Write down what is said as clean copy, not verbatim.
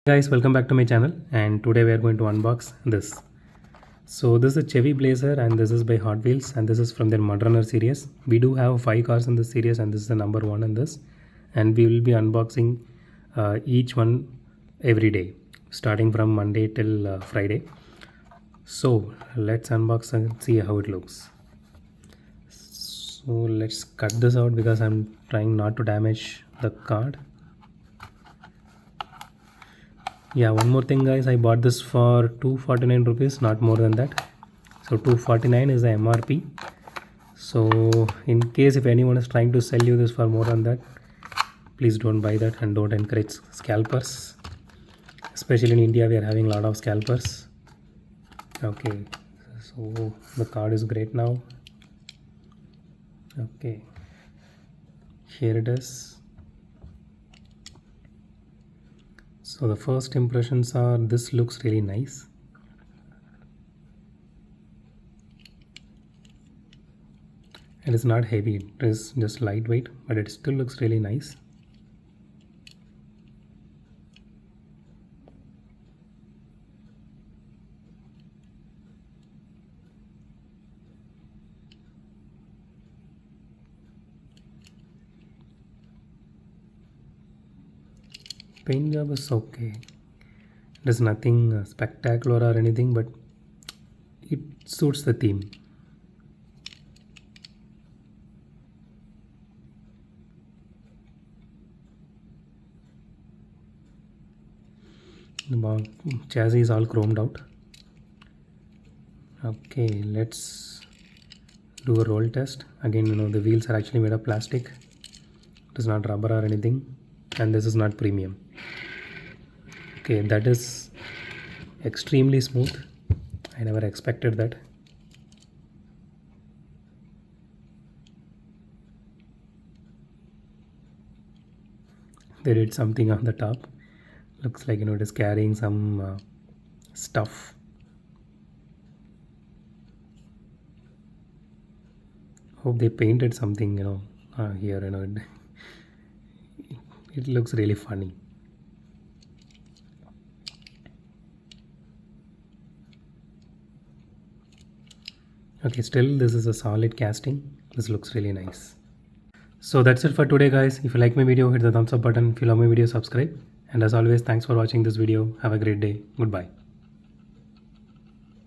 Guys, welcome back to my channel, and today we are going to unbox this. So this is a Chevy Blazer and this is by Hotwheels and this is from their Mudrunner series. We do have 5 cars in this series and this is the number 1 in this, and we will be unboxing each one every day starting from Monday till Friday. So let's unbox and see how it looks. So let's cut this out because I'm trying not to damage the card. Yeah, one more thing guys, I bought this for 249 rupees, not more than that. So 249 is the MRP. So in case if anyone is trying to sell you this for more than that, please don't buy that and don't encourage scalpers. Especially in India, we are having a lot of scalpers. Okay, so the card is great now. Okay, here it is. So the first impressions are, this looks really nice. It is not heavy, it is just lightweight, but it still looks really nice. Paint job is okay. There's nothing spectacular or anything, but it suits the theme. The chassis is all chromed out. Okay, let's do a roll test. Again, the wheels are actually made of plastic. It is not rubber or anything, and this is not premium. Okay, that is extremely smooth. I never expected that. They did something on the top. Looks like it is carrying some stuff. Hope they painted something here. It looks really funny. Okay, still this is a solid casting. This looks really nice. So that's it for today guys. If you like my video, hit the thumbs up button. If you love my video, subscribe. And as always, thanks for watching this video. Have a great day. Goodbye.